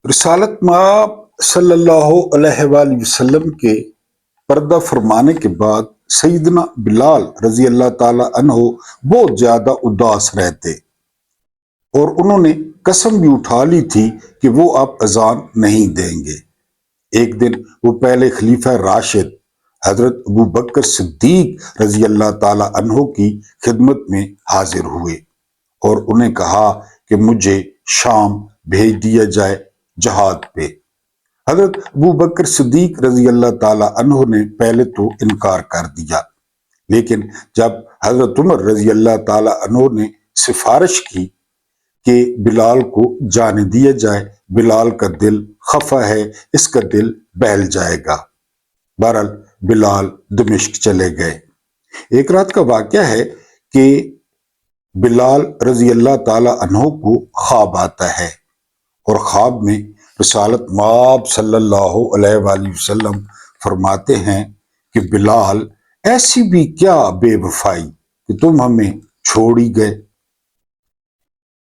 रसालत माब सल्लल्लाहु अलैहि वसल्लम के पर्दा फरमाने के बाद सईदना बिलाल रजी अल्लाह ताला अन्हो बहुत ज्यादा उदास रहते और उन्होंने कसम भी उठा ली थी कि वो अब अजान नहीं देंगे। एक दिन वो पहले खलीफा राशिद हजरत अबू बकर सिद्दीक रजी अल्लाह ताला अन्हो की खिदमत में हाजिर हुए और उन्हें कहा कि मुझे शाम भेज दिया जाए जहाद पे। हजरत अबू बकर सिद्दीक रजी अल्लाह ताला अन्हो ने पहले तो इनकार कर दिया, लेकिन जब हजरत उमर रजी अल्लाह ताला अन्हो ने सिफारिश की कि बिलाल को जाने दिया जाए, बिलाल का दिल खफा है, इसका दिल बहल जाएगा। बहरहाल बिलाल दमिश्क चले गए। एक रात का वाकया है कि बिलाल रजी अल्लाह ताला अन्हो को ख्वाब आता है और ख्वाब में रसालत माब सल्लल्लाहु अलैहि वसल्लम फरमाते हैं कि बिलाल, ऐसी भी क्या बेवफाई कि तुम हमें छोड़ ही गए।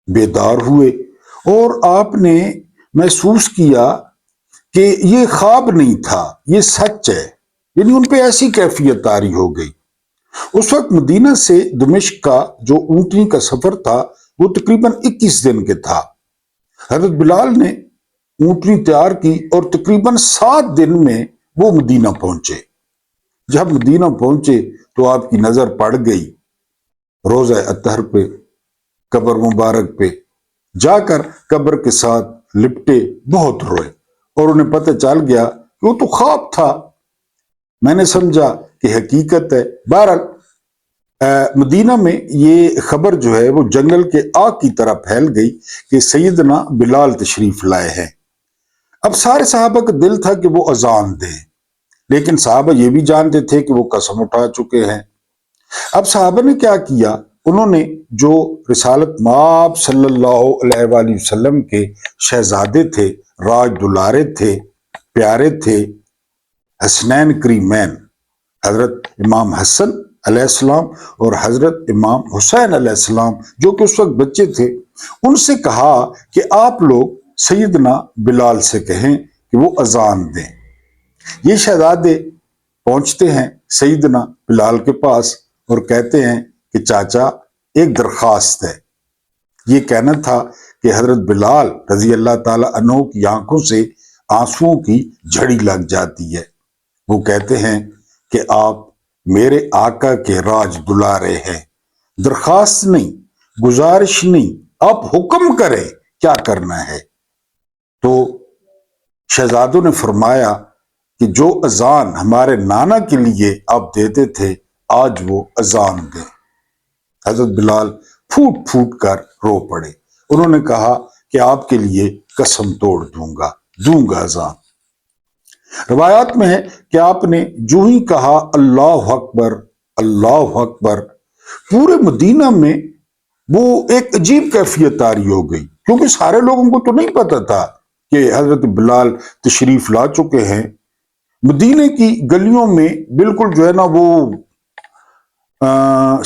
बेदार हुए और आपने महसूस किया कि ये ख्वाब नहीं था, ये सच है। यानी उन पे ऐसी कैफियत तारी हो गई। उस वक्त मदीना से दमिश्क का जो ऊंटनी का सफर था वो तकरीबन 21 दिन के था। हजरत बिलाल ने ऊंटनी तैयार की और तकरीबन 7 दिन में वो मदीना पहुंचे। जब मदीना पहुंचे तो आपकी नजर पड़ गई रोज़ा अतहर पे, कब्र मुबारक पे। जाकर कब्र के साथ लिपटे बहुत रोए और उन्हें पता चल गया कि वो तो ख्वाब था। मैंने समझा कि हकीकत है। बहरहाल मदीना में ये खबर जो है वो जंगल के आग की तरह फैल गई कि सैयदना बिलाल तशरीफ लाए हैं। अब सारे सहाबा का दिल था कि वो अजान दें, लेकिन सहाबा ये भी जानते थे कि वो कसम उठा चुके हैं। अब सहाबा ने क्या किया, उन्होंने जो रिसालत माब सल्लल्लाहु अलैहि वसल्लम के शहजादे थे, राज दुलारे थे, प्यारे थे, हसनैन करीमैन हजरत इमाम हसन अलैहिस्सलाम और हजरत इमाम हुसैन अलैहिस्सलाम, जो कि उस वक्त बच्चे थे, उनसे कहा कि आप लोग सैयदना बिलाल से कहें कि वो अजान दें। ये शहजादे पहुंचते हैं सैयदना बिलाल के पास और कहते हैं कि चाचा, एक दरखास्त है। ये कहना था कि हजरत बिलाल रजी अल्लाह ताला अन्हो की आंखों से आंसुओं की झड़ी लग जाती है। वो कहते हैं कि आप मेरे आका के राज दुलारे हैं। दरखास्त नहीं, गुजारिश नहीं, आप हुक्म करें क्या करना है। तो शहजादों ने फरमाया कि जो अजान हमारे नाना के लिए आप देते थे, आज वो अजान दें। हजरत बिलाल फूट फूट कर रो पड़े। उन्होंने कहा कि आपके लिए कसम तोड़ दूंगा अजान। रवायात में है कि आपने जो ही कहा अल्लाह अकबर, अल्लाह अकबर, पूरे मदीना में वो एक अजीब कैफियत तारी हो गई, क्योंकि सारे लोगों को तो नहीं पता था कि हजरत बिलाल तशरीफ ला चुके हैं। मदीने की गलियों में बिल्कुल जो है ना वो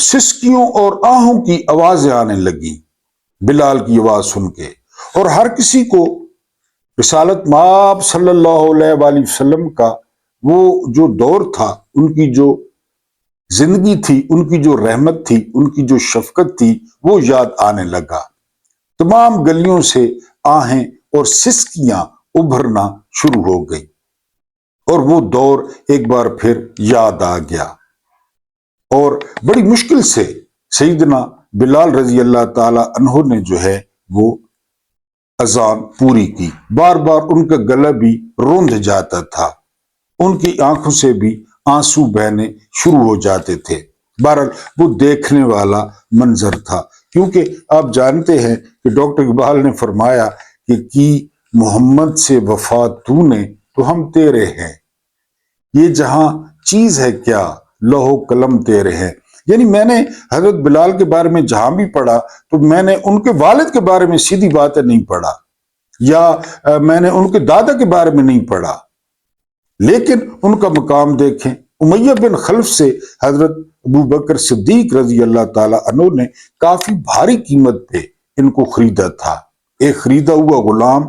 सिसकियों और आहों की आवाजें आने लगी बिलाल की आवाज सुन के, और हर किसी को रिसालत माब सल्लल्लाहु अलैहि वसल्लम का वो जो दौर था, उनकी जो जिंदगी थी, उनकी जो रहमत थी, उनकी जो शफकत थी, वो याद आने लगा। तमाम गलियों से आहें और सिसकियां उभरना शुरू हो गई और वो दौर एक बार फिर याद आ गया और बड़ी मुश्किल से सईदना बिलाल रजी अल्लाह ताला अन्हो ने जो है वो अजान पूरी की। बार बार उनका गला भी रोंध जाता था, उनकी आंखों से भी आंसू बहने शुरू हो जाते थे। बहरहाल वो देखने वाला मंजर था, क्योंकि आप जानते हैं कि डॉक्टर इकबाल ने फरमाया कि मोहम्मद से वफा तूने तो हम तेरे हैं, ये जहां चीज है क्या लौहो कलम तेरे हैं। यानी मैंने हजरत बिलाल के बारे में जहां भी पढ़ा तो मैंने उनके वालिद के बारे में सीधी बात नहीं पढ़ा, या मैंने उनके दादा के बारे में नहीं पढ़ा, लेकिन उनका मकाम देखें। उमैया बिन खल्फ से हजरत अबू बकर सिद्दीक रजी अल्लाह ताला अन्हु ने काफी भारी कीमत पे इनको खरीदा था। एक खरीदा हुआ गुलाम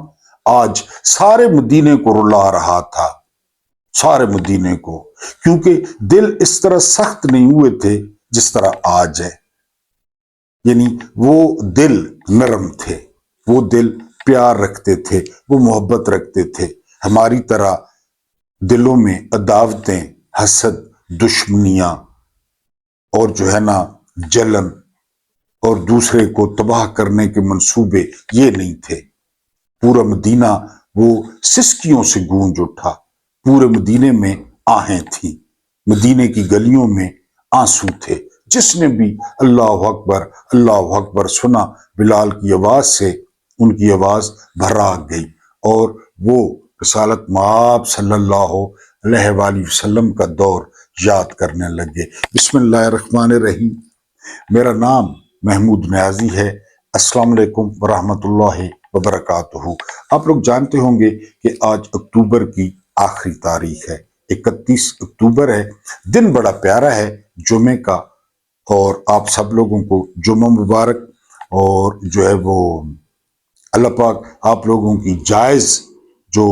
آج سارے مدینے کو رلا رہا تھا، سارے مدینے کو، کیونکہ دل اس طرح سخت نہیں ہوئے تھے جس طرح آج ہے۔ یعنی وہ دل نرم تھے، وہ دل پیار رکھتے تھے، وہ محبت رکھتے تھے۔ ہماری طرح دلوں میں عداوتیں، حسد، دشمنیاں اور جو ہے نا جلن اور دوسرے کو تباہ کرنے کے منصوبے یہ نہیں تھے۔ پورا مدینہ وہ سسکیوں سے گونج اٹھا، پورے مدینے میں آہیں تھیں، مدینے کی گلیوں میں آنسو تھے۔ جس نے بھی اللہ اکبر سنا، بلال کی آواز سے ان کی آواز بھراگ گئی اور وہ رسالت مآب صلی اللہ علیہ وآلہ وسلم کا دور یاد کرنے لگے۔ بسم اللہ الرحمن الرحیم۔ میرا نام محمود نیازی ہے۔ السلام علیکم ورحمۃ اللہ وبرکاتہ۔ آپ لوگ جانتے ہوں گے کہ آج اکتوبر کی آخری تاریخ ہے، 31 اکتوبر ہے۔ دن بڑا پیارا ہے جمعے کا، اور آپ سب لوگوں کو جمعہ مبارک، اور جو ہے وہ اللہ پاک آپ لوگوں کی جائز جو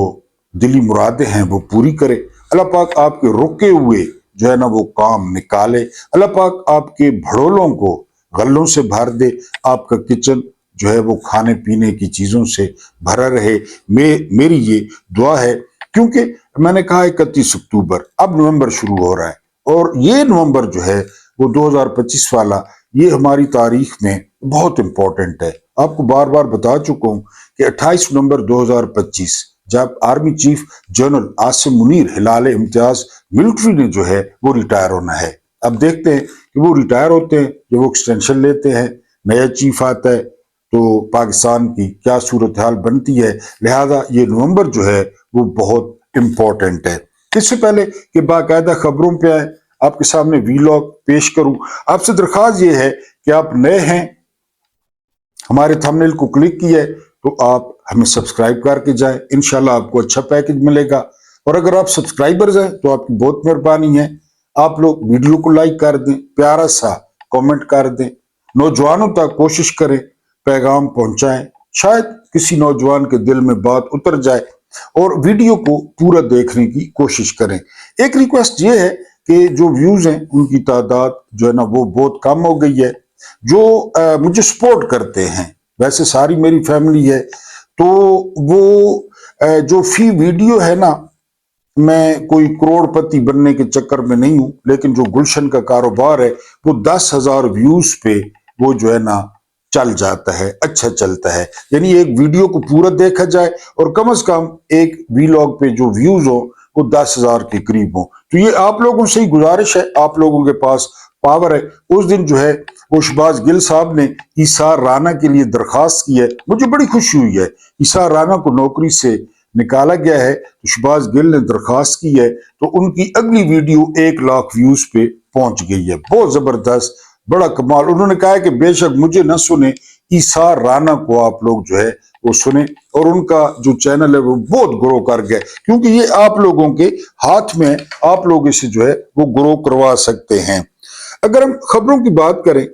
دلی مرادیں ہیں وہ پوری کرے۔ اللہ پاک آپ کے رکے ہوئے جو ہے نا وہ کام نکالے۔ اللہ پاک آپ کے بھڑولوں کو غلوں سے بھر دے، آپ کا کچن جو ہے وہ کھانے پینے کی چیزوں سے بھرا رہے۔ میری یہ دعا ہے، کیونکہ میں نے کہا 31 اکتوبر، اب نومبر شروع ہو رہا ہے، اور یہ نومبر جو ہے وہ 2025 والا، یہ ہماری تاریخ میں بہت امپورٹنٹ ہے۔ آپ کو بار بار بتا چکا ہوں کہ 28 نومبر 2025 جب army chief general Asim Munir Hilal Imtiaz military نے جو ہے وہ ریٹائر ہونا ہے۔ اب دیکھتے ہیں کہ وہ ریٹائر ہوتے ہیں یا وہ ایکسٹینشن لیتے ہیں، نیا چیف آتا ہے تو پاکستان کی کیا صورتحال بنتی ہے۔ لہذا یہ نومبر جو ہے وہ بہت امپورٹنٹ ہے۔ اس سے پہلے کہ باقاعدہ خبروں پہ آئے، آپ کے سامنے ویلاگ پیش کروں، آپ سے درخواست یہ ہے کہ آپ نئے ہیں، ہمارے تھمبنیل کو کلک کیا ہے تو آپ ہمیں سبسکرائب کر کے جائیں، انشاءاللہ آپ کو اچھا پیکج ملے گا۔ اور اگر آپ سبسکرائبرز ہیں تو آپ کی بہت مہربانی ہے، آپ لوگ ویڈیو کو لائک کر دیں، پیارا سا کامنٹ کر دیں، نوجوانوں تک کوشش کریں، پیغام پہنچائیں، شاید کسی نوجوان کے دل میں بات اتر جائے، اور ویڈیو کو پورا دیکھنے کی کوشش کریں۔ ایک ریکویسٹ یہ ہے کہ جو ویوز ہیں ان کی تعداد جو ہے نا وہ بہت کم ہو گئی ہے، جو مجھے سپورٹ کرتے ہیں، ویسے ساری میری فیملی ہے، تو وہ جو فی ویڈیو ہے نا، میں کوئی کروڑ پتی بننے کے چکر میں نہیں ہوں، لیکن جو گلشن کا کاروبار ہے وہ 10,000 ویوز پہ وہ جو ہے نا چل جاتا ہے، اچھا چلتا ہے۔ یعنی ایک ویڈیو کو پورا دیکھا جائے اور کم از کم ایک ویلاگ پہ جو ویوز ہو وہ 10,000 کے قریب ہوں۔ تو یہ آپ لوگوں سے ہی گزارش ہے، آپ لوگوں کے پاس پاور ہے۔ اس دن جو ہے وہ شہباز گل صاحب نے ایثار رانا کے لیے درخواست کی ہے، مجھے بڑی خوشی ہوئی ہے۔ ایثار رانا کو نوکری سے نکالا گیا ہے تو شہباز گل نے درخواست کی ہے، تو ان کی اگلی ویڈیو 1,00,000 ویوز پہ پہنچ گئی ہے۔ بہت زبردست، بڑا کمال۔ انہوں نے کہا ہے کہ بے شک مجھے نہ سنیں، ایثار رانا کو آپ لوگ جو ہے وہ سنیں، اور ان کا جو چینل ہے وہ بہت گرو کر گیا، کیونکہ یہ آپ لوگوں کے ہاتھ میں، آپ لوگ اسے جو ہے وہ گرو کروا سکتے ہیں۔ اگر ہم خبروں کی بات کریں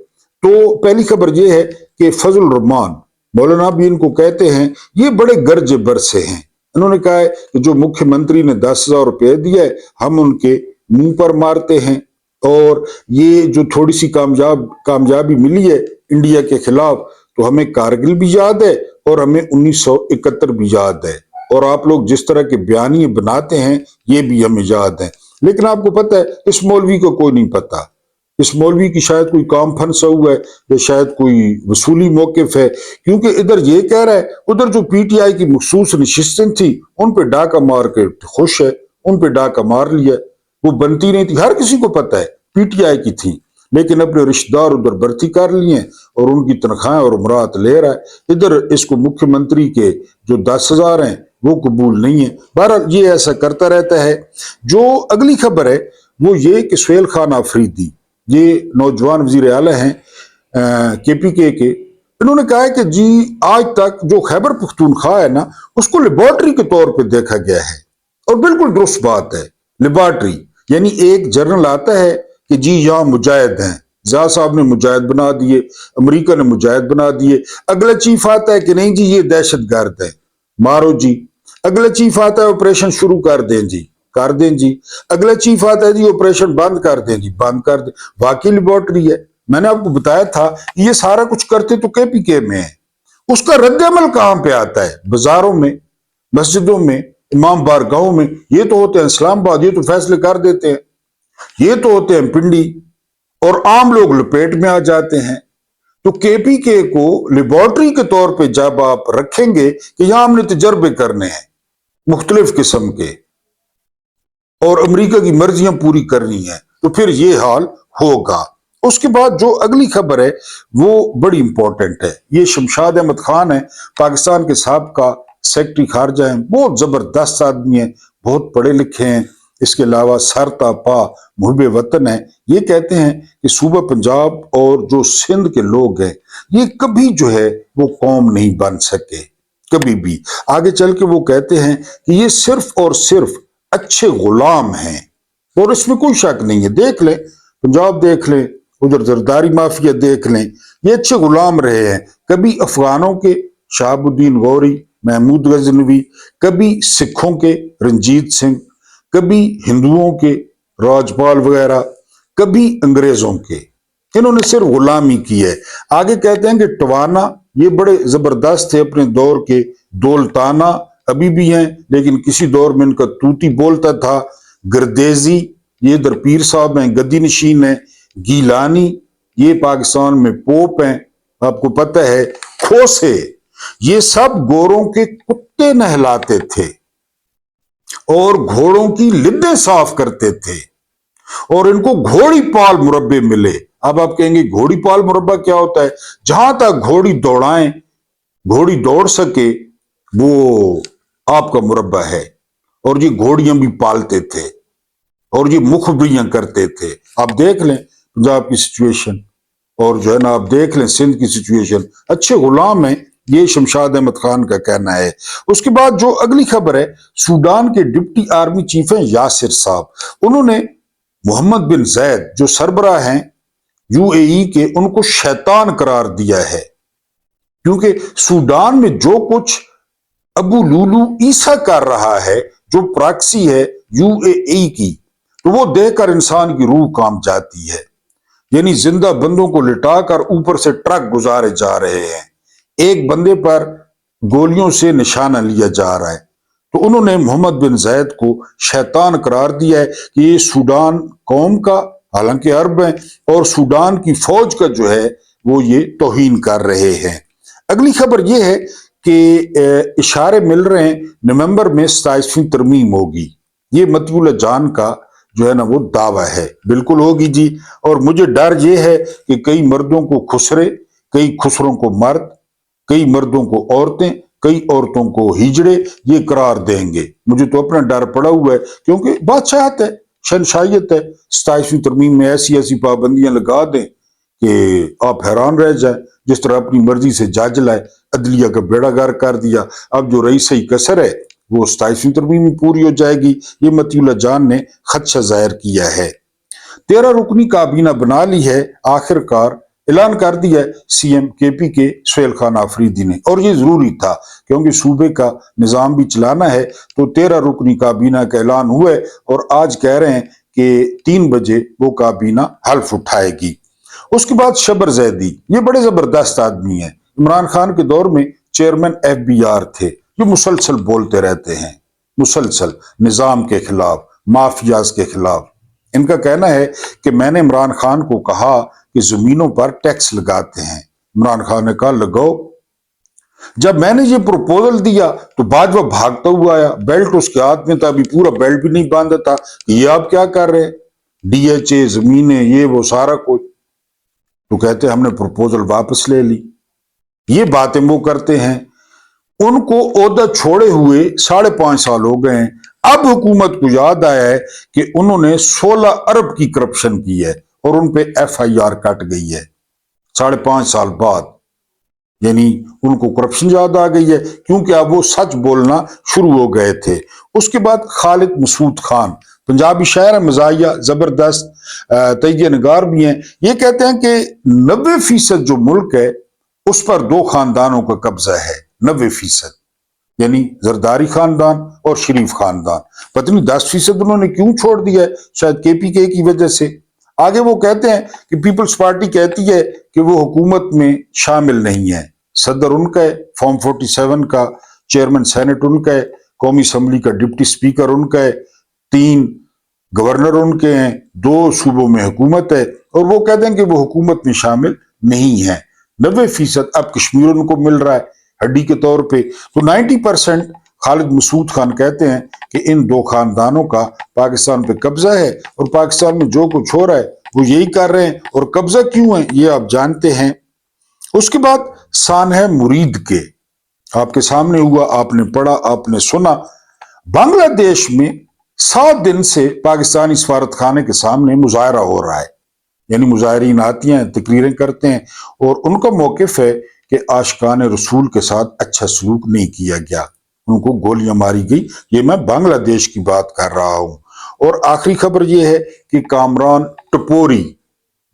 تو پہلی خبر یہ ہے کہ فضل الرحمان، مولانا بھی ان کو کہتے ہیں، یہ بڑے گرج برسے ہیں۔ انہوں نے کہا ہے کہ جو مکھیہ منتری نے 10,000 روپے دیا ہے ہم ان کے منہ پر مارتے ہیں، اور یہ جو تھوڑی سی کامیابی ملی ہے انڈیا کے خلاف، تو ہمیں کارگل بھی یاد ہے اور ہمیں 1971 بھی یاد ہے، اور آپ لوگ جس طرح کے بیانیے بناتے ہیں یہ بھی ہمیں یاد ہے۔ لیکن آپ کو پتہ ہے اس مولوی کو کوئی نہیں پتا، اس مولوی کی شاید کوئی کام پھنسا ہوا ہے یا شاید کوئی وصولی موقف ہے، کیونکہ ادھر یہ کہہ رہا ہے، ادھر جو پی ٹی آئی کی مخصوص نشستیں تھی ان پہ ڈاکہ مار کے خوش ہے، ان پہ ڈاکہ مار لیا، وہ بنتی نہیں تھی، ہر کسی کو پتہ ہے پی ٹی آئی کی تھی، لیکن اپنے رشتہ دار ادھر بھرتی کر لیے اور ان کی تنخواہیں اور عمرات لے رہا ہے۔ ادھر اس کو مکھیہ منتری کے جو 10,000 ہیں وہ قبول نہیں ہے۔ بہرحال یہ ایسا کرتا رہتا ہے۔ جو اگلی خبر ہے وہ یہ کہ سہیل خان آفریدی، یہ نوجوان وزیر اعلیٰ ہیں کے پی کے، انہوں نے کہا ہے کہ جی آج تک جو خیبر پختونخوا ہے نا اس کو لیبارٹری کے طور پہ دیکھا گیا ہے، اور بالکل درست بات ہے۔ لیبارٹری یعنی ایک جرنل آتا ہے کہ جی یہاں مجاہد ہیں، زا صاحب نے مجاہد بنا دیے، امریکہ نے مجاہد بنا دیے، اگلا چیف آتا ہے کہ نہیں جی یہ دہشت گرد ہے، मारो जी। अगला चीफ आता है ऑपरेशन शुरू कर दें जी, कर दें जी। अगला चीफ आता है जी ऑपरेशन बंद कर दें जी, बंद कर दें। वाकई लेबोरेटरी है, मैंने आपको बताया था ये सारा कुछ करते तो केपीके में है। उसका रद्द अमल कहां पे आता है? बाजारों में, मस्जिदों में, इमाम बारगाहों में। ये तो होते हैं इस्लामाबाद, ये तो फैसले कर देते हैं। ये तो होते हैं पिंडी, और आम लोग लपेट में आ जाते हैं। तो केपीके को लेबोरेटरी के तौर पे जब आप रखेंगे कि यहां हमने तजर्बे करने हैं मुख्तलिफ किस्म के और अमेरिका की मर्जियां पूरी करनी है, तो फिर ये हाल होगा। उसके बाद जो अगली खबर है वो बड़ी इंपॉर्टेंट है। ये शमशाद अहमद खान है, पाकिस्तान के साबका सेक्रेटरी खारजा है, बहुत जबरदस्त आदमी है, बहुत पढ़े लिखे हैं। इसके अलावा सरतापा मुहब्बे वतन है। ये कहते हैं कि सूबा पंजाब और जो सिंध के लोग हैं ये कभी जो है वो कौम नहीं बन सके, कभी भी। आगे चल के वो कहते हैं कि ये सिर्फ और सिर्फ अच्छे गुलाम हैं, और इसमें कोई शक नहीं है। देख लें, पंजाब देख लें, उधर जरदारी माफिया देख लें, ये अच्छे गुलाम रहे हैं। कभी अफगानों के शहाबुद्दीन गौरी, महमूद गजनवी, कभी सिखों के रंजीत सिंह, कभी हिंदुओं के राजपाल वगैरह, कभी अंग्रेजों के। इन्होंने सिर्फ गुलामी की है। आगे कहते हैं कि टवाना ये बड़े जबरदस्त थे अपने दौर के, दौलताना अभी भी हैं लेकिन किसी दौर में इनका तूती बोलता था। गर्देजी ये इधर पीर साहब हैं, गद्दी नशीन है। गीलानी ये पाकिस्तान में पोप हैं, आपको पता है। खोसे ये सब गोरों के कुत्ते नहलाते थे और घोड़ों की लिद्दें साफ करते थे, और इनको घोड़ी पाल मुरब्बे मिले। अब आप कहेंगे घोड़ी पाल मुरब्बा क्या होता है? जहां तक घोड़ी दौड़ाएं, घोड़ी दौड़ सके, वो आपका मुरब्बा है। और ये घोड़ियां भी पालते थे और ये मुखबिरियां करते थे। आप देख लें पंजाब की सिचुएशन, और जो है ना आप देख लें सिंध की सिचुएशन, अच्छे गुलाम हैं। ये शमशाद अहमद खान का कहना है। उसके बाद जो अगली खबर है, सूडान के डिप्टी आर्मी चीफ हैं यासिर साहब। उन्होंने मोहम्मद बिन जैद जो सरबराह हैं यूएई के, उनको शैतान करार दिया है, क्योंकि सूडान में जो कुछ अबू लूलू ईसा कर रहा है, जो प्रॉक्सी है यूएई की, तो वो देखकर इंसान की रूह कांप जाती है। यानी जिंदा बंदों को लिटाकर ऊपर से ट्रक गुजारे जा रहे हैं, एक बंदे पर गोलियों से निशाना लिया जा रहा है। तो उन्होंने मोहम्मद बिन जैद को शैतान करार दिया है कि ये सूडान कौम का, हालांकि अरब है, और सूडान की फौज का जो है वो ये तौहीन कर रहे हैं। अगली खबर ये है कि इशारे मिल रहे हैं नवंबर में 27वीं तरमीम होगी। ये मतियुल्लाह जान का जो है ना वो दावा है, बिल्कुल होगी जी। और मुझे डर ये है कि कई मर्दों को खुसरे, कई खुसरों को मर्द, कई मर्दों को औरतें, कई औरतों को हिजड़े ये करार देंगे। मुझे तो अपना डर पड़ा हुआ है, क्योंकि बादशाहत है, शहनशाहियत है। 27वीं तरमीम में ऐसी ऐसी पाबंदियां लगा दें कि आप हैरान रह जाए। जिस तरह अपनी मर्जी से जज लाए, अदलिया का बेड़ा गर्क कर दिया। अब जो रईस कसर है वो 27वीं तरमीम में पूरी हो जाएगी। ये मतियुल्लाह जान ने खदशा जाहिर किया है। 13 रुकनी काबीना बना ली है, आखिरकार ऐलान कर दिया है सीएम केपीके सुहेल खान आफरीदी ने। और ये जरूरी था, क्योंकि सूबे का निजाम भी चलाना है। तो 13 रुकनी काबीना का ऐलान हुआ है, और आज कह रहे हैं कि 3 बजे वो काबीना हल्फ उठाएगी। उसके बाद शबर जैदी, ये बड़े जबरदस्त आदमी हैं। इमरान खान के दौर में चेयरमैन FBR थे, जो मुसलसल बोलते रहते हैं, मुसलसल निजाम के खिलाफ, माफियाज के खिलाफ। इनका कहना है कि मैंने इमरान खान को कहा कि जमीनों पर टैक्स लगाते हैं। इमरान खान ने कहा लगाओ। जब मैंने ये प्रपोजल दिया तो बाजवा भागता हुआ आया, बेल्ट उसके हाथ में था, अभी पूरा बेल्ट भी नहीं बांधा था। ये आप क्या कर रहे हैं? DHA, जमीनें, ये वो सारा कुछ। तो कहते हैं हमने प्रपोजल वापस ले ली। ये बातें वो करते हैं। उनको ओहदा छोड़े हुए 5.5 साल हो गए हैं। अब हुकूमत को याद आया है कि उन्होंने 16 अरब की करप्शन की है, और उन पे FIR कट गई है 5.5 साल बाद। यानी उनको करप्शन याद आ गई है, क्योंकि अब वो सच बोलना शुरू हो गए थे। उसके बाद खालिद मसूद खान, पंजाबी शायर है, मजाहिया जबरदस्त, तैय्ये नगार भी हैं। ये कहते हैं कि 90% जो मुल्क है उस पर 2 खानदानों का कब्जा है, 90%। یعنی زرداری خاندان اور شریف خاندان. پتہ نہیں 10% انہوں نے کیوں چھوڑ دیا ہے, شاید کے پی کے کی وجہ سے. آگے وہ کہتے ہیں کہ پیپلز پارٹی کہتی ہے کہ وہ حکومت میں شامل نہیں ہے. صدر ان کا ہے, فارم 47 کا چیئرمین سینٹ ان کا ہے, قومی اسمبلی کا ڈپٹی اسپیکر ان کا ہے, 3 گورنر ان کے ہیں, 2 صوبوں میں حکومت ہے, اور وہ کہتے ہیں کہ وہ حکومت میں شامل نہیں ہے. 90% اب کشمیر ان کو مل رہا ہے ہڈی کے طور پہ. تو 90% خالد مسعود خان کہتے ہیں کہ ان 2 خاندانوں کا پاکستان پہ قبضہ ہے, اور پاکستان میں جو کچھ ہو رہا ہے وہ یہی کر رہے ہیں, اور قبضہ کیوں ہے یہ آپ جانتے ہیں. اس کے بعد سانحہ مرید کے آپ کے سامنے ہوا, آپ نے پڑھا, آپ نے سنا. بنگلہ دیش میں 7 دن سے پاکستانی سفارت خانے کے سامنے مظاہرہ ہو رہا ہے. یعنی مظاہرین آتی ہیں, تقریریں کرتے ہیں, اور ان کا موقف ہے کہ عاشقان رسول کے ساتھ اچھا سلوک نہیں کیا گیا, ان کو گولیاں ماری گئی. یہ میں بنگلہ دیش کی بات کر رہا ہوں. اور آخری خبر یہ ہے کہ کامران ٹپوری,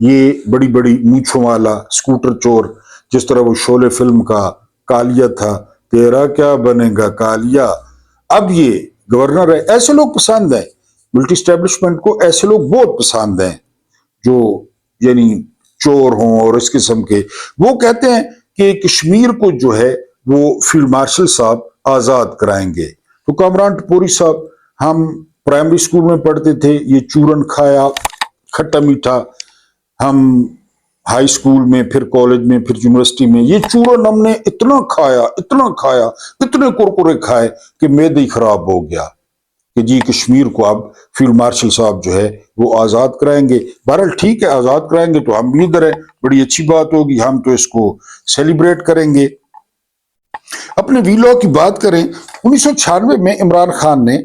یہ بڑی بڑی مونچھوں والا سکوٹر چور, جس طرح وہ شعلے فلم کا کالیا تھا, تیرا کیا بنے گا کالیا, اب یہ گورنر ہے. ایسے لوگ پسند ہیں ملٹی اسٹیبلشمنٹ کو, ایسے لوگ بہت پسند ہیں جو یعنی چور ہوں اور اس قسم کے. وہ کہتے ہیں کہ کشمیر کو جو ہے وہ فیلڈ مارشل صاحب آزاد کرائیں گے. تو کامران ٹپوری صاحب, ہم پرائمری اسکول میں پڑھتے تھے, یہ چورن کھایا کھٹا میٹھا. ہم ہائی اسکول میں, پھر کالج میں, پھر یونیورسٹی میں یہ چورن ہم نے اتنا کھایا, اتنے کرکرے کھائے کہ معدہ ہی خراب ہو گیا کہ جی کشمیر کو اب فیلڈ مارشل صاحب جو ہے وہ آزاد کرائیں گے. بہرحال ٹھیک ہے, آزاد کرائیں گے تو ہم بھی ادھر ہیں, بڑی اچھی بات ہوگی, ہم تو اس کو سیلیبریٹ کریں گے. اپنے ویلو کی بات کریں, 1996 میں عمران خان نے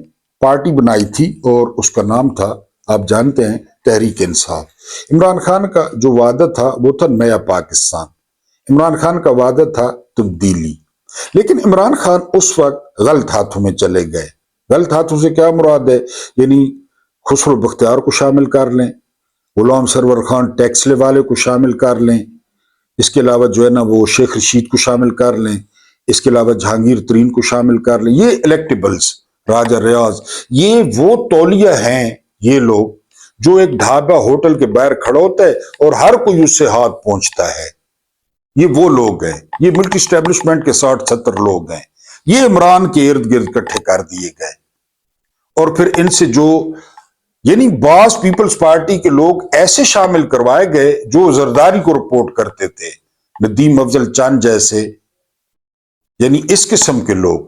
پارٹی بنائی تھی اور اس کا نام تھا, آپ جانتے ہیں, تحریک انصاف. عمران خان کا جو وعدہ تھا وہ تھا نیا پاکستان. عمران خان کا وعدہ تھا تبدیلی. لیکن عمران خان اس وقت غلط ہاتھوں میں چلے گئے. غلط ہاتھوں سے کیا مراد ہے, یعنی خسرو بختیار کو شامل کر لیں, غلام سرور خان ٹیکسلے والے کو شامل کر لیں, اس کے علاوہ جو ہے نا وہ شیخ رشید کو شامل کر لیں, اس کے علاوہ جہانگیر ترین کو شامل کر لیں. یہ الیکٹیبلز, راجہ ریاض, یہ وہ تولیہ ہیں, یہ لوگ جو ایک ڈھابا ہوٹل کے باہر کھڑا ہوتا ہے اور ہر کوئی اس سے ہاتھ پہنچتا ہے. یہ وہ لوگ ہیں, یہ ملٹی اسٹیبلشمنٹ کے 60-70 لوگ ہیں. یہ عمران کے ارد گرد اکٹھے کر دیے گئے, اور پھر ان سے جو یعنی بعض پیپلز پارٹی کے لوگ ایسے شامل کروائے گئے جو زرداری کو رپورٹ کرتے تھے, ندیم افضل چاند جیسے, یعنی اس قسم کے لوگ.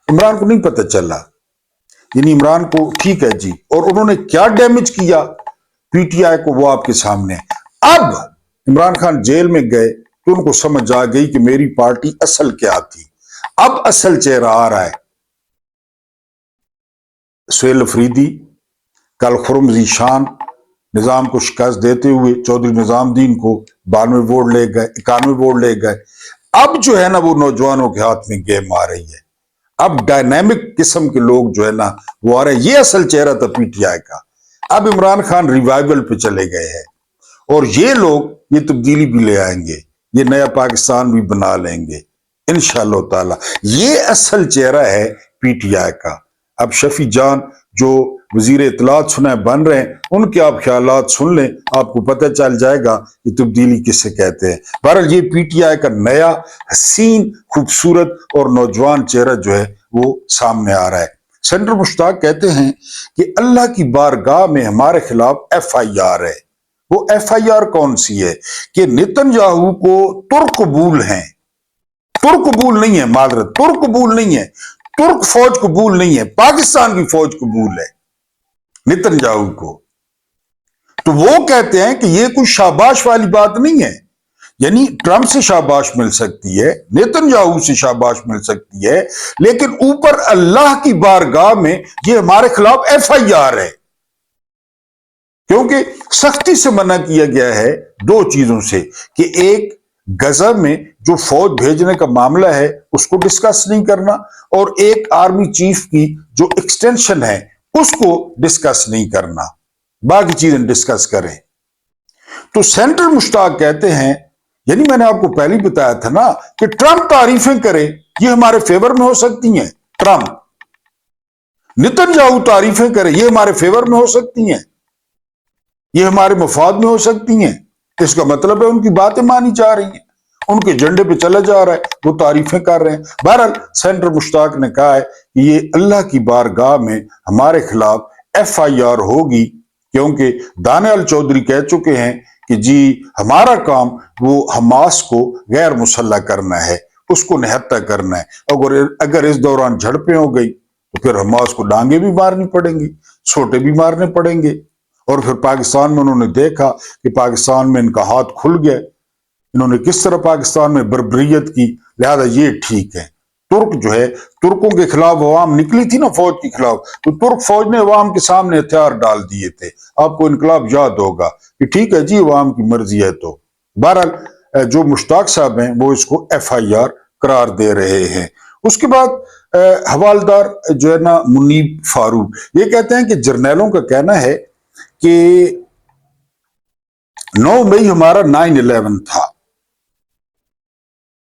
عمران کو نہیں پتہ چلا, یعنی عمران کو ٹھیک ہے جی, اور انہوں نے کیا ڈیمیج کیا پی ٹی آئی کو وہ آپ کے سامنے. اب عمران خان جیل میں گئے تو ان کو سمجھ آ گئی کہ میری پارٹی اصل کیا تھی. اب اصل چہرہ آ رہا ہے. سہیل افریدی کل خرم ذیشان نظام کو شکست دیتے ہوئے چودھری نظام الدین کو 92 ووٹ لے گئے, 91 ووٹ لے گئے. اب جو ہے نا وہ نوجوانوں کے ہاتھ میں گیم آ رہی ہے. اب ڈائنامک قسم کے لوگ جو ہے نا وہ آ رہے ہیں. یہ اصل چہرہ تھا پی ٹی آئی کا. اب عمران خان ریوائیول پہ چلے گئے ہیں, اور یہ لوگ یہ تبدیلی بھی لے آئیں گے, یہ نیا پاکستان بھی بنا لیں گے انشاءاللہ تعالی. یہ اصل چہرہ ہے پی ٹی آئی کا. اب شفیع جان جو وزیر اطلاعات سنیں بن رہے ہیں, ان کے آپ خیالات سن لیں, آپ کو پتہ چل جائے گا کہ تبدیلی کسے کہتے ہیں. بہرحال یہ پی ٹی آئی کا نیا حسین خوبصورت اور نوجوان چہرہ جو ہے وہ سامنے آ رہا ہے. سینٹر مشتاق کہتے ہیں کہ اللہ کی بارگاہ میں ہمارے خلاف ایف آئی آر ہے. وہ ایف آئی آر کون سی ہے کہ نتن یاہو کو ترک قبول ہیں, ترک قبول نہیں ہے, معذرت, ترک قبول نہیں ہے, ترک فوج قبول نہیں ہے, پاکستان کی فوج قبول ہے نتن یاہو کو. تو وہ کہتے ہیں کہ یہ کوئی شاباش والی بات نہیں ہے. یعنی ٹرمپ سے شاباش مل سکتی ہے, نتن یاہو سے شاباش مل سکتی ہے, لیکن اوپر اللہ کی بارگاہ میں یہ ہمارے خلاف ایف آئی آر ہے, کیونکہ سختی سے منع کیا گیا ہے 2 چیزوں سے, کہ ایک غزہ میں جو فوج بھیجنے کا معاملہ ہے اس کو ڈسکس نہیں کرنا, اور ایک آرمی چیف کی جو ایکسٹینشن ہے اس کو ڈسکس نہیں کرنا, باقی چیزیں ڈسکس کریں. تو سینٹر مشتاق کہتے ہیں, یعنی میں نے آپ کو پہلے بتایا تھا نا کہ ٹرمپ تعریفیں کرے یہ ہمارے فیور میں ہو سکتی ہیں, ट्रम्प, नेतन्याहू तारीफें करे, ये हमारे फेवर में हो सकती हैं, ये हमारे मफाद में हो सकती हैं, इसका मतलब है उनकी बातें मानी जा रही हैं, उनके एजेंडे पे चला जा रहा है, वो तारीफें कर रहे हैं। बहरहाल सेनेटर मुश्ताक ने कहा है कि ये अल्लाह की बारगाह में हमारे खिलाफ FIR होगी, क्योंकि दानियाल चौधरी कह चुके हैं कि जी हमारा काम वो हमास को गैर मुसल्लह करना है, उसको निहत्ता करना है। अगर इस दौरान झड़पें हो गई तो फिर हमास को डांगे भी मारनी पड़ेंगी, छोटे भी मारने पड़ेंगे। और फिर पाकिस्तान में उन्होंने देखा कि पाकिस्तान में इनका हाथ खुल गया, इन्होंने किस तरह पाकिस्तान में बर्बरियत की, लिहाजा ये ठीक है। तुर्क जो है, तुर्कों के खिलाफ अवाम निकली थी ना फौज के खिलाफ, तो तुर्क फौज ने अवाम के सामने हथियार डाल दिए थे। आपको इनकलाब याद होगा कि ठीक है जी अवाम की मर्जी है। तो बहरहाल जो मुश्ताक साहब हैं वो इसको FIR करार दे रहे हैं। उसके बाद हवालदार जो है ना मुनीब फारूक, ये कहते हैं कि जर्नैलों का कहना है कि 9 मई हमारा 9/11 था।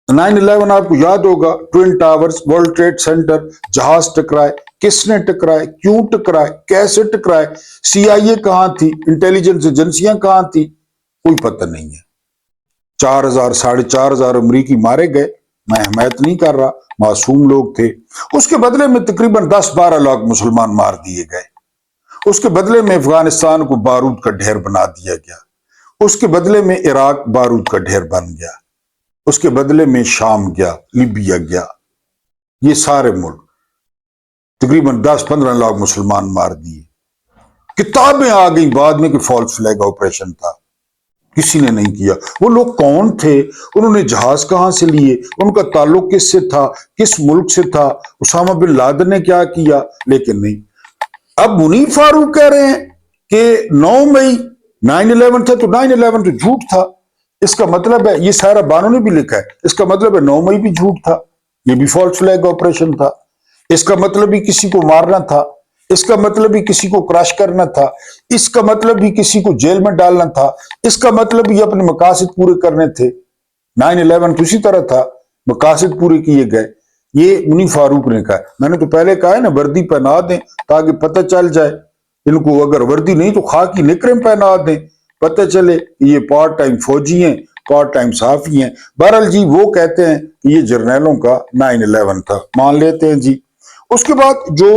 9/11 आपको याद होगा, twin towers, world trade centre, जहाज टकराए, किसने टकराए, क्यों टकराए, कैसे टकराए, CIA कहां थी, इंटेलिजेंस एजेंसियां कहां थी, कोई पता नहीं है। 4,000 4,500 अमरीकी मारे गए, मैं हिमायत नहीं कर रहा, मासूम लोग थे। उसके बदले में तकरीबन 10-12 लाख मुसलमान मार दिए गए। उसके बदले में अफगानिस्तान को बारूद का ढेर बना दिया गया। उसके बदले में इराक बारूद का ढेर बन गया। उसके बदले में शाम गया, लीबिया गया। ये सारे मुल्क तकरीबन 10-15 लाख मुसलमान मार दिए। किताबें आ गई बाद में कि फॉल्स फ्लैग ऑपरेशन था, किसी ने नहीं किया। वो लोग कौन थे, उन्होंने जहाज कहां से लिए, उनका ताल्लुक किससे था, किस मुल्क से था, उसामा बिन लादेन ने क्या किया, लेकिन नहीं। अब मुनीब फारूक कह रहे हैं कि 9 मई 9/11 था, तो 9/11 तो झूठ था। इसका मतलब है, ये सारा बानो ने भी लिखा है, इसका मतलब है 9 मई भी झूठ था, ये भी फॉल्स फ्लैग ऑपरेशन था। इसका मतलब भी किसी को मारना था, इसका मतलब भी किसी को क्रश करना था, इसका मतलब भी किसी को जेल में डालना था, इसका मतलब भी अपने मकासद पूरे करने थे। 9/11 तो इसी तरह था, मकासद पूरे किए गए। ये मुनीब फारूक ने कहा। मैंने तो पहले कहा है ना, वर्दी पहना दें ताकि पता चल जाए इनको, अगर वर्दी नहीं तो खाकी निकरें पहना दें, पता चले ये पार्ट टाइम फौजी हैं, पार्ट टाइम सहाफी हैं। बहरहाल जी वो कहते हैं कि ये जर्नैलों का 9/11 था, मान लेते हैं जी। उसके बाद जो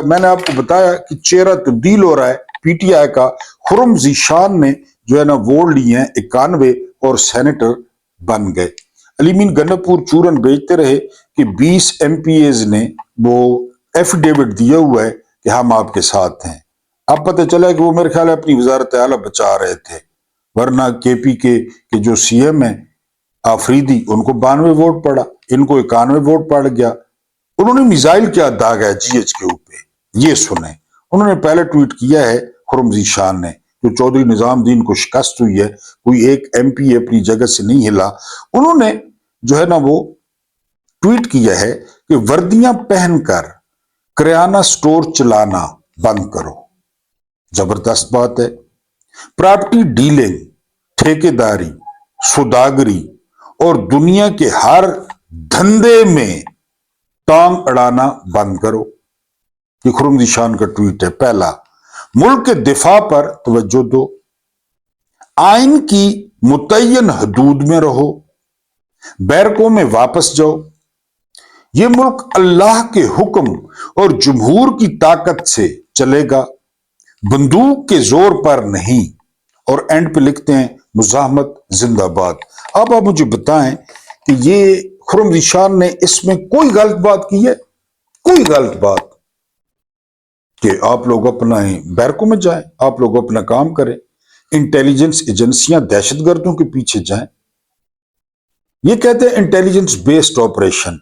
मैंने आपको बताया कि चेहरा तब्दील हो रहा है PTI का, खुर्रम ज़ीशान ने जो है ना वोट लिए हैं 91 और सेनेटर बन गए। अलीमीन गन्नपुर चूरन बेचते रहे कि 20 MPAs ने वो एफिडेविट दिया हुआ है कि हम आपके साथ हैं। अब पता चला कि वो मेरे ख्याल है अपनी वजारत आला बचा रहे थे, वरना KP के जो CM है आफरीदी, उनको 92 वोट पड़ा, इनको 91 वोट पड़ गया। उन्होंने मिसाइल क्या दागा है GHQ पे, ये सुने। उन्होंने पहले ट्वीट किया है खुर्रम ज़ीशान ने, जो चौधरी निजामुद्दीन को शिकस्त हुई है, कोई एक MP अपनी जगह से नहीं हिला। उन्होंने जो है ना वो ट्वीट किया है कि वर्दियां पहनकर किराना स्टोर चलाना बंद करो। जबरदस्त बात है। प्रॉपर्टी डीलिंग, ठेकेदारी, सौदागरी और दुनिया के हर धंधे में टांग अड़ाना बंद करो। ये खुर्रम ज़ीशान का ट्वीट है। पहला, मुल्क के दिफा पर तवज्जो दो, आइन की मुतय्यन हदूद में रहो, बैरकों में वापस जाओ। ये मुल्क अल्लाह के हुक्म और जमहूर की ताकत से चलेगा, बंदूक के जोर पर नहीं। और एंड पे लिखते हैं मुजाहमत जिंदाबाद। अब आप मुझे बताएं कि ये खुर्रम ज़ीशान ने इसमें कोई गलत बात की है? कोई गलत बात कि आप लोग अपना बैरकों में जाएं, आप लोग अपना काम करें, इंटेलिजेंस एजेंसियां दहशतगर्दों के पीछे जाएं। ये कहते हैं इंटेलिजेंस बेस्ड ऑपरेशन।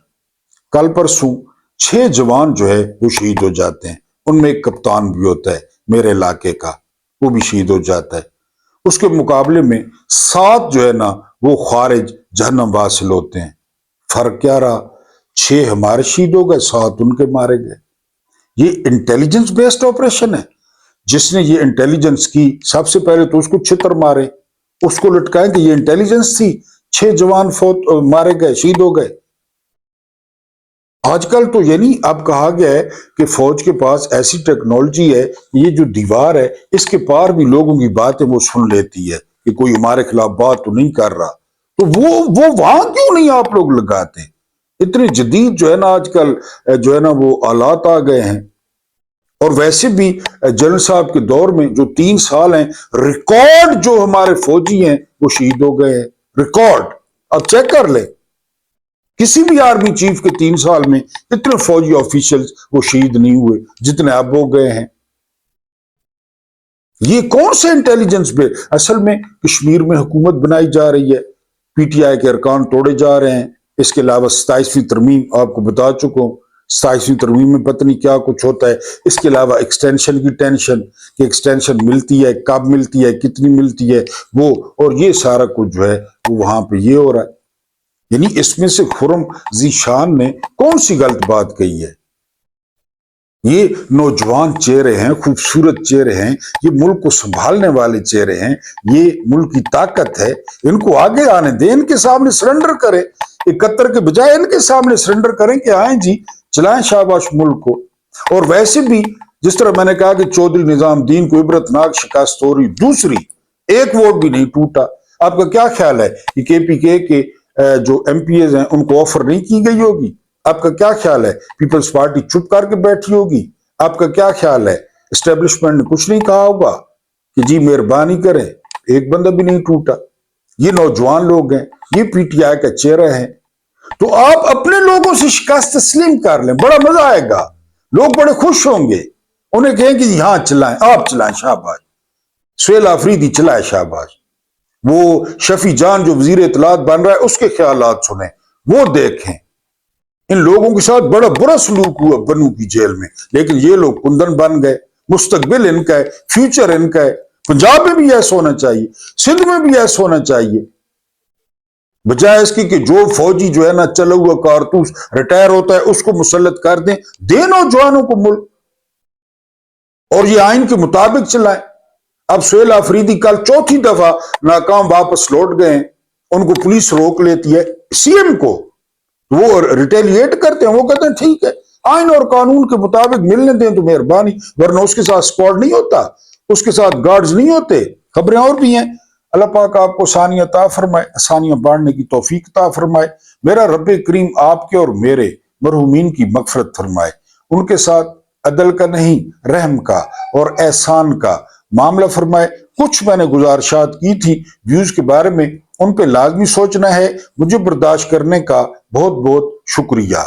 कल परसों 6 जवान जो है वो शहीद हो जाते हैं, उनमें एक कप्तान भी होता है मेरे इलाके का, वो भी शहीद हो जाता है। उसके मुकाबले में 7 जो है ना वो खारिज जहन्नम वासिल होते हैं। फर्क क्या रहा? 6 हमारे शहीद हो गए, 7 उनके मारे गए। ये इंटेलिजेंस बेस्ड ऑपरेशन है। जिसने ये इंटेलिजेंस की, सबसे पहले तो उसको छितर मारे, उसको लटकाएं कि ये इंटेलिजेंस थी। 6 जवान मारे गए, शहीद हो गए। آج کل تو یعنی اب کہا گیا ہے کہ فوج کے پاس ایسی ٹیکنالوجی ہے، یہ جو دیوار ہے اس کے پار بھی لوگوں کی باتیں وہ سن لیتی ہے کہ کوئی ہمارے خلاف بات تو نہیں کر رہا، تو وہ وہاں کیوں نہیں آپ لوگ لگاتے؟ اتنے جدید جو ہے نا آج کل جو ہے نا وہ آلات آ گئے ہیں۔ اور ویسے بھی جنرل صاحب کے دور میں جو 3 سال ہیں، ریکارڈ جو ہمارے فوجی ہیں وہ شہید ہو گئے ہیں، ریکارڈ اب چیک کر لیں، کسی بھی آرمی چیف کے 3 سال میں اتنے فوجی آفیشلز وہ شہید نہیں ہوئے جتنے اب ہو گئے ہیں۔ یہ کون سے انٹیلیجنس پہ اصل میں کشمیر میں حکومت بنائی جا رہی ہے، پی ٹی آئی کے ارکان توڑے جا رہے ہیں، اس کے علاوہ 27ویں ترمیم آپ کو بتا چکا ہوں، 27ویں ترمیم میں پتہ نہیں کیا کچھ ہوتا ہے، اس کے علاوہ ایکسٹینشن کی ٹینشن کہ ایکسٹینشن ملتی ہے، کب ملتی ہے، کتنی ملتی ہے، وہ اور یہ سارا کچھ جو ہے وہ وہاں پہ یہ ہو رہا ہے۔ یعنی اس میں سے خرم ذیشان نے کون سی غلط بات کہی ہے؟ یہ نوجوان چہرے ہیں، خوبصورت چہرے ہیں، یہ ملک کو سنبھالنے والے چہرے ہیں، یہ ملک کی طاقت ہے، ان کو آگے آنے دیں، ان کے سامنے سرنڈر کریں، 71 کے بجائے ان کے سامنے سرنڈر کریں کہ آئیں جی چلائیں شاباش ملک کو۔ اور ویسے بھی جس طرح میں نے کہا کہ چودھری نظام الدین کو عبرتناک شکست ہو رہی، دوسری ایک ووٹ بھی نہیں ٹوٹا۔ آپ کا کیا خیال ہے کہ کے پی کے جو ایم پی ایز ہیں ان کو آفر نہیں کی گئی ہوگی؟ آپ کا کیا خیال ہے پیپلز پارٹی چپ کر کے بیٹھی ہوگی؟ آپ کا کیا خیال ہے اسٹیبلشمنٹ نے کچھ نہیں کہا ہوگا کہ جی مہربانی کریں؟ ایک بندہ بھی نہیں ٹوٹا۔ یہ نوجوان لوگ ہیں، یہ پی ٹی آئی کا چہرہ ہے، تو آپ اپنے لوگوں سے شکست تسلیم کر لیں، بڑا مزہ آئے گا، لوگ بڑے خوش ہوں گے، انہیں کہیں کہ ہاں چلائیں، آپ چلائیں شاباش، سہیل آفریدی چلائے شاباش، وہ شفیع جان جو وزیر اطلاعات بن رہا ہے اس کے خیالات سنیں، وہ دیکھیں۔ ان لوگوں کے ساتھ بڑا برا سلوک ہوا بنو کی جیل میں، لیکن یہ لوگ کندن بن گئے، مستقبل ان کا ہے، فیوچر ان کا ہے۔ پنجاب میں بھی ایسا ہونا چاہیے، سندھ میں بھی ایسا ہونا چاہیے، بجائے اس کی کہ جو فوجی جو ہے نا چلا ہوا کارتوس ریٹائر ہوتا ہے اس کو مسلط کر دیں، دے نوجوانوں کو ملک، اور یہ آئین کے مطابق چلائیں۔ اب سہیل آفریدی کل 4تھی دفعہ ناکام واپس لوٹ گئے ہیں، ان کو پولیس روک لیتی ہے، سی ایم کو وہ ریٹیلیٹ کرتے ہیں، وہ کہتے ہیں ٹھیک ہے آئین اور قانون کے مطابق ملنے دیں تو مہربانی، ورنہ اس کے ساتھ سکواڈ نہیں ہوتا، اس کے ساتھ گارڈز نہیں ہوتے۔ خبریں اور بھی ہیں، اللہ پاک آپ کو آسانیاں عطا فرمائے، آسانیاں بانٹنے کی توفیق عطا فرمائے۔ میرا رب کریم آپ کے اور میرے مرحومین کی مغفرت فرمائے، ان کے ساتھ عدل کا نہیں رحم کا اور احسان کا معاملہ فرمائے۔ کچھ میں نے گزارشات کی تھی ویوز کے بارے میں، ان پہ لازمی سوچنا ہے، مجھے برداشت کرنے کا بہت بہت شکریہ۔